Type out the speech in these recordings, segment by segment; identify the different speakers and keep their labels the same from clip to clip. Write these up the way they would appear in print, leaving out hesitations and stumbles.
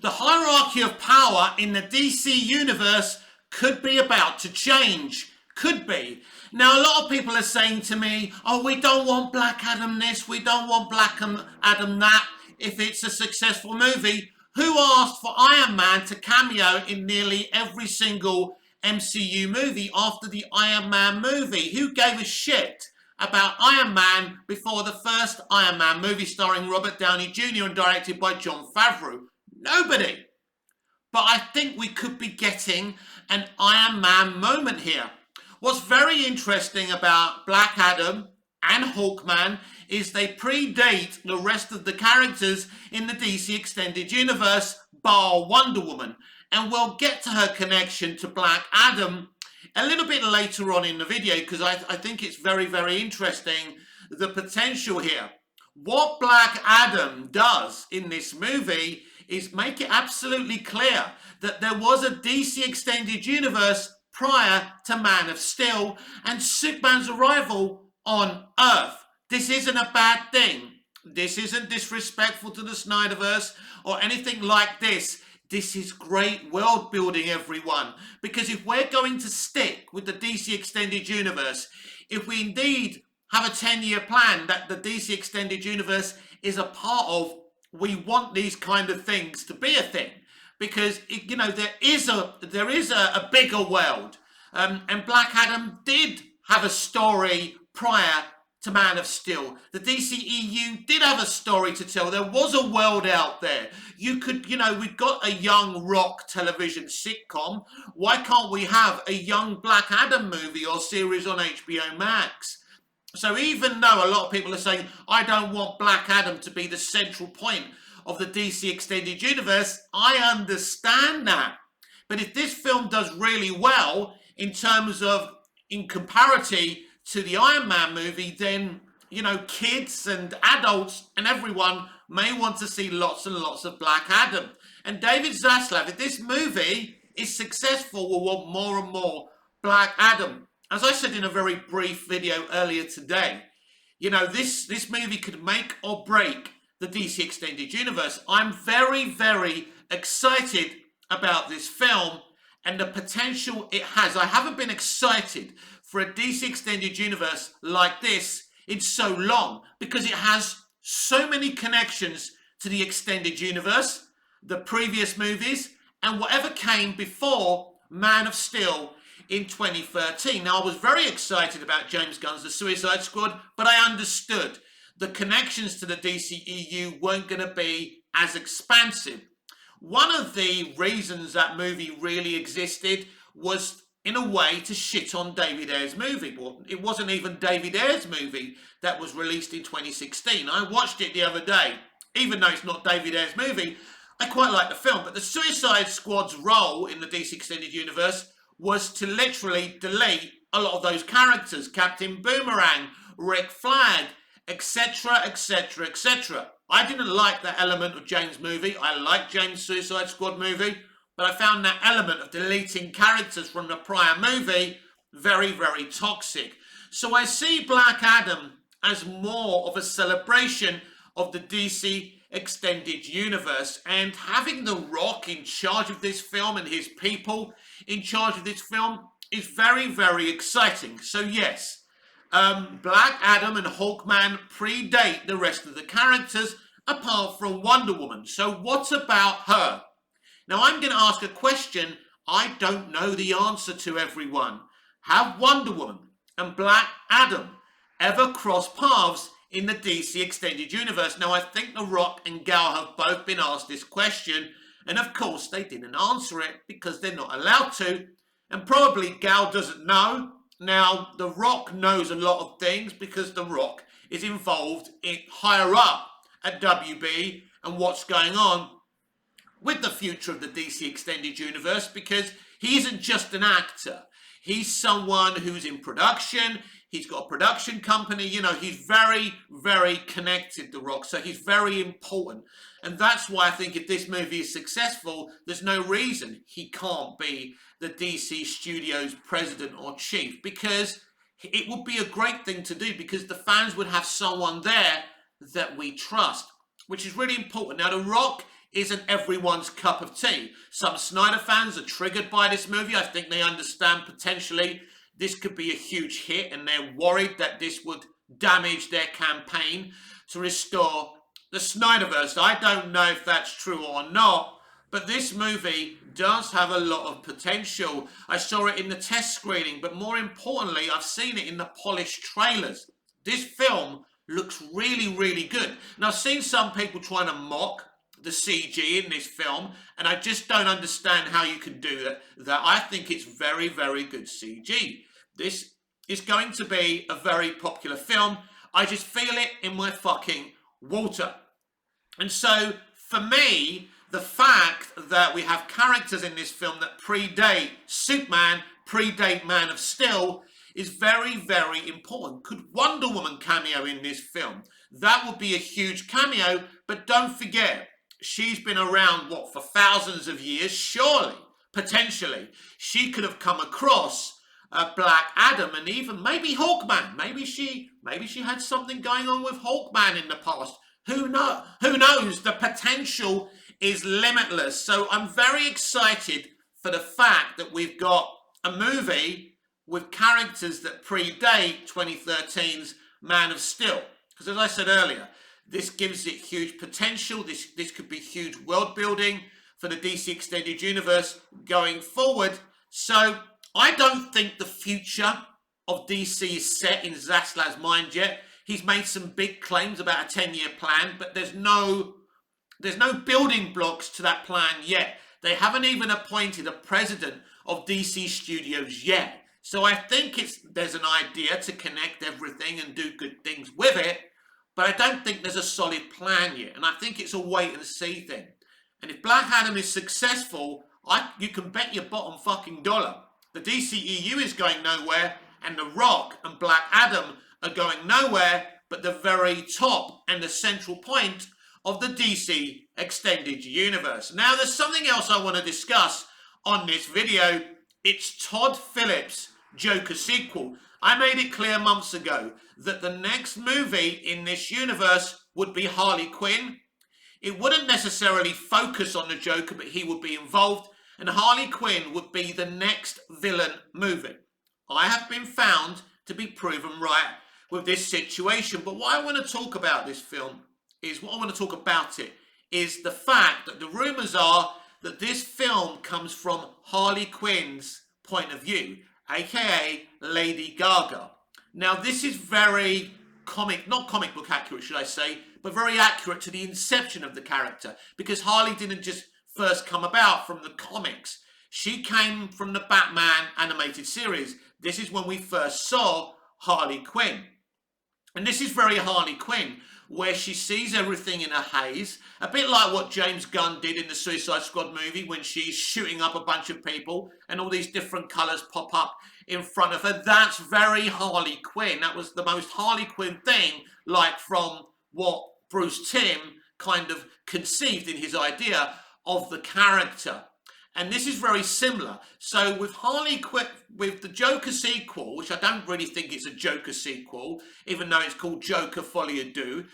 Speaker 1: The hierarchy of power in the DC universe could be about to change. Could be. Now, a lot of people are saying to me, oh, we don't want Black Adam this, we don't want Black Adam that, if it's a successful movie. Who asked for Iron Man to cameo in nearly every single MCU movie after the Iron Man movie? Who gave a shit about Iron Man before the first Iron Man movie starring Robert Downey Jr. and directed by Jon Favreau? Nobody. But I think we could be getting an Iron Man moment here. What's very interesting about Black Adam and Hawkman is they predate the rest of the characters in the DC Extended Universe, bar Wonder Woman. And we'll get to her connection to Black Adam a little bit later on in the video, because I think it's very, very interesting, the potential here. What Black Adam does in this movie is make it absolutely clear that there was a DC Extended Universe prior to Man of Steel and Superman's arrival on Earth. This isn't a bad thing. This isn't disrespectful to the Snyderverse or anything like this. This is great world building, everyone. Because if we're going to stick with the DC Extended Universe, if we indeed have a 10-year plan that the DC Extended Universe is a part of, we want these kind of things to be a thing. Because, you know, there is a bigger world. And Black Adam did have a story prior to Man of Steel. The DCEU did have a story to tell. There was a world out there. You could, you know, we've got a young rock television sitcom. Why can't we have a young Black Adam movie or series on HBO Max? So even though a lot of people are saying, I don't want Black Adam to be the central point of the DC Extended Universe, I understand that. But if this film does really well in terms of, in comparity to the Iron Man movie, then, you know, kids and adults and everyone may want to see lots and lots of Black Adam. And David Zaslav, if this movie is successful, will want more and more Black Adam. As I said in a very brief video earlier today, you know, this movie could make or break the DC Extended Universe. I'm very, very excited about this film and the potential it has. I haven't been excited for a DC Extended Universe like this in so long, because it has so many connections to the Extended Universe, the previous movies, and whatever came before Man of Steel in 2013. Now, I was very excited about James Gunn's The Suicide Squad, but I understood the connections to the DCEU weren't going to be as expansive. One of the reasons that movie really existed was, in a way, to shit on David Ayer's movie. Well, it wasn't even David Ayer's movie that was released in 2016. I watched it the other day. Even though it's not David Ayer's movie, I quite like the film. But the Suicide Squad's role in the DC Extended Universe was to literally delete a lot of those characters. Captain Boomerang, Rick Flag, etc, etc, etc. I didn't like that element of James' movie. I liked James' Suicide Squad movie, but I found that element of deleting characters from the prior movie very, very toxic. So I see Black Adam as more of a celebration of the DC Extended Universe, and having The Rock in charge of this film and his people in charge of this film is very, very exciting. So yes, Black Adam and Hawkman predate the rest of the characters apart from Wonder Woman. So what about her? Now I'm going to ask a question I don't know the answer to, everyone. Have Wonder Woman and Black Adam ever crossed paths in the DC Extended Universe? Now I think The Rock and Gal have both been asked this question, and of course they didn't answer it because they're not allowed to, and probably Gal doesn't know. Now, The Rock knows a lot of things because The Rock is involved in higher up at WB and what's going on with the future of the DC Extended Universe, because he isn't just an actor. He's someone who's in production. He's got a production company. You know, he's very, very connected, The Rock. So he's very important. And that's why I think if this movie is successful, there's no reason he can't be the DC Studios president or chief, because it would be a great thing to do, because the fans would have someone there that we trust, which is really important. Now, The Rock isn't everyone's cup of tea. Some Snyder fans are triggered by this movie. I think they understand potentially this could be a huge hit, and they're worried that this would damage their campaign to restore the Snyderverse. I don't know if that's true or not, but this movie does have a lot of potential. I saw it in the test screening, but more importantly, I've seen it in the polished trailers. This film looks really, really good. And I've seen some people trying to mock the CG in this film, and I just don't understand how you can do that. I think it's very, very good CG. This is going to be a very popular film. I just feel it in my fucking water. And so, for me, the fact that we have characters in this film that predate Superman, predate Man of Steel, is very, very important. Could Wonder Woman cameo in this film? That would be a huge cameo, but don't forget, she's been around, what, for thousands of years? Surely, potentially, she could have come across Black Adam and even maybe Hawkman. Maybe she had something going on with Hawkman in the past. Who knows? The potential is limitless. So I'm very excited for the fact that we've got a movie with characters that predate 2013's Man of Steel. Because as I said earlier, this gives it huge potential. This could be huge world building for the DC Extended Universe going forward. So I don't think the future of DC is set in Zaslav's mind yet. He's made some big claims about a 10-year plan, but there's no building blocks to that plan yet. They haven't even appointed a president of DC Studios yet. So I think there's an idea to connect everything and do good things with it, but I don't think there's a solid plan yet. And I think it's a wait and see thing. And if Black Adam is successful, you can bet your bottom fucking dollar the DCEU is going nowhere, and The Rock and Black Adam are going nowhere, but the very top and the central point of the DC Extended Universe. Now, there's something else I want to discuss on this video. It's Todd Phillips' Joker sequel. I made it clear months ago that the next movie in this universe would be Harley Quinn. It wouldn't necessarily focus on the Joker, but he would be involved, and Harley Quinn would be the next villain movie. I have been found to be proven right with this situation, but what I want to talk about this film is the fact that the rumours are that this film comes from Harley Quinn's point of view, aka Lady Gaga. Now, this is very not comic book accurate, should I say, but very accurate to the inception of the character, because Harley didn't just first come about from the comics. She came from the Batman animated series. This is when we first saw Harley Quinn. And this is very Harley Quinn, where she sees everything in a haze, a bit like what James Gunn did in the Suicide Squad movie when she's shooting up a bunch of people and all these different colours pop up in front of her. That's very Harley Quinn. That was the most Harley Quinn thing, like from what Bruce Timm kind of conceived in his idea of the character. And this is very similar. So with Harley Quinn, with the Joker sequel, which I don't really think it's a Joker sequel, even though it's called Joker Folie à Deux,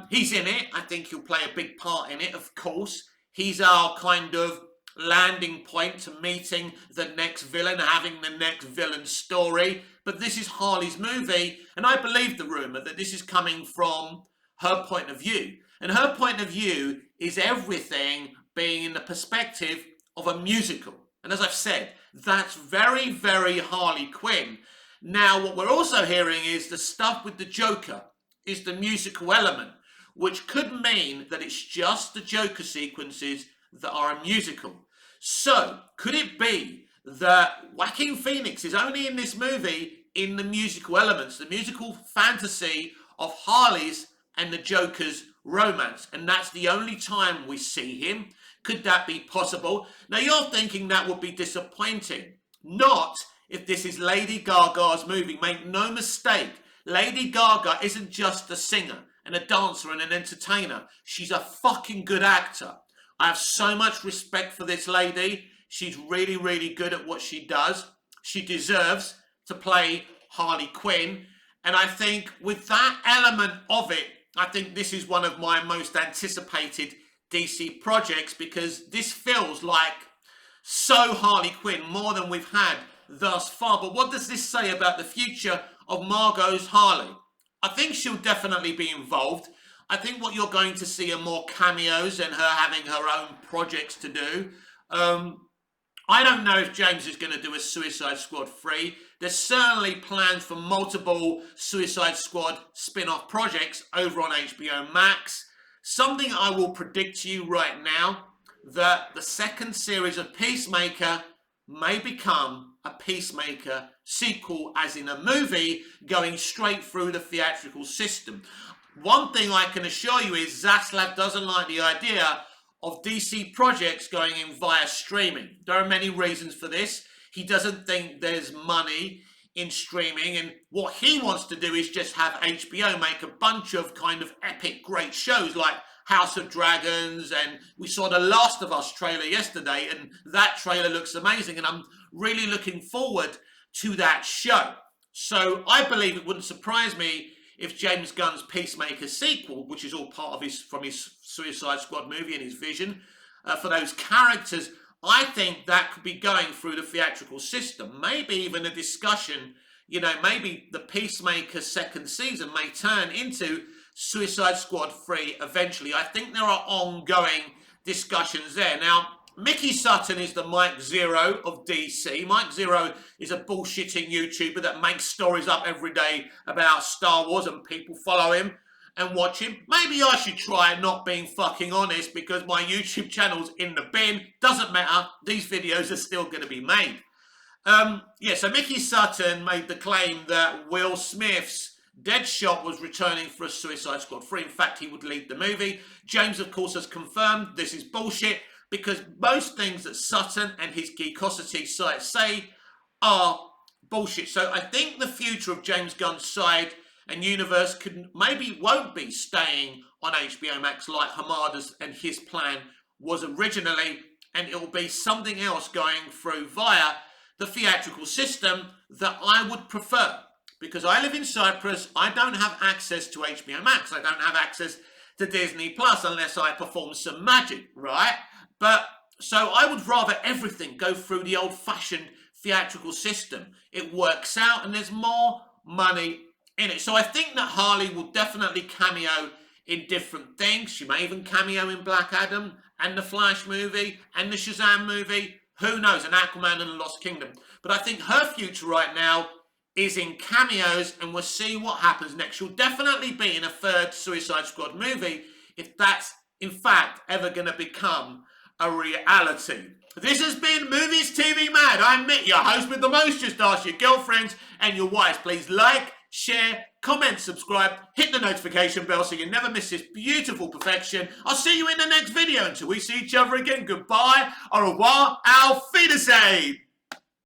Speaker 1: he's in it. I think he'll play a big part in it, of course. He's our kind of landing point to meeting the next villain, having the next villain story. But this is Harley's movie, and I believe the rumour that this is coming from her point of view. And her point of view is everything being in the perspective of a musical. And as I've said, that's very, very Harley Quinn. Now, what we're also hearing is the stuff with the Joker is the musical element, which could mean that it's just the Joker sequences that are a musical. So, could it be that Joaquin Phoenix is only in this movie in the musical elements, the musical fantasy of Harley's and the Joker's romance, and that's the only time we see him? Could that be possible? Now, you're thinking that would be disappointing. Not if this is Lady Gaga's movie. Make no mistake, Lady Gaga isn't just a singer and a dancer and an entertainer. She's a fucking good actor. I have so much respect for this lady. She's really, really good at what she does. She deserves to play Harley Quinn. And I think with that element of it, I think this is one of my most anticipated DC projects, because this feels like so Harley Quinn, more than we've had thus far. But what does this say about the future of Margot's Harley? I think she'll definitely be involved. I think what you're going to see are more cameos and her having her own projects to do. I don't know if James is going to do a Suicide Squad 3. There's certainly plans for multiple Suicide Squad spin-off projects over on HBO Max. Something I will predict to you right now, that the second series of Peacemaker may become a Peacemaker sequel, as in a movie going straight through the theatrical system. One thing I can assure you is Zaslav doesn't like the idea of DC projects going in via streaming. There are many reasons for this. He doesn't think there's money in streaming, and what he wants to do is just have HBO make a bunch of kind of epic great shows like House of Dragons, and we saw the Last of Us trailer yesterday, and that trailer looks amazing, and I'm really looking forward to that show. So I believe it wouldn't surprise me if James Gunn's Peacemaker sequel, which is all part of his Suicide Squad movie and his vision for those characters, I think that could be going through the theatrical system. Maybe even a discussion, maybe the Peacemaker second season may turn into Suicide Squad 3 eventually. I think there are ongoing discussions there. Now, Mickey Sutton is the Mike Zero of DC. Mike Zero is a bullshitting YouTuber that makes stories up every day about Star Wars, and people follow him and watch him. Maybe I should try not being fucking honest, because my YouTube channel's in the bin. Doesn't matter. These videos are still going to be made. So Mickey Sutton made the claim that Will Smith's Deadshot was returning for a Suicide Squad 3. In fact, he would lead the movie. James, of course, has confirmed this is bullshit, because most things that Sutton and his Geekosity site say are bullshit. So I think the future of James Gunn's side and universe won't be staying on HBO Max like Hamada's and his plan was originally, and it will be something else going through via the theatrical system that I would prefer. Because I live in Cyprus, I don't have access to HBO Max. I don't have access to Disney Plus unless I perform some magic, right? But so I would rather everything go through the old-fashioned theatrical system. It works out and there's more money in it. So I think that Harley will definitely cameo in different things. She may even cameo in Black Adam and the Flash movie and the Shazam movie. Who knows? And Aquaman and the Lost Kingdom. But I think her future right now is in cameos, and we'll see what happens next. She'll definitely be in a third Suicide Squad movie, if that's in fact ever going to become a reality. This has been Movies TV Mad. I'm Mick, your host with the most. Just ask your girlfriends and your wives. Please like, share, comment, subscribe, hit the notification bell so you never miss this beautiful perfection. I'll see you in the next video. Until we see each other again, goodbye, au revoir, auf Wiedersehen.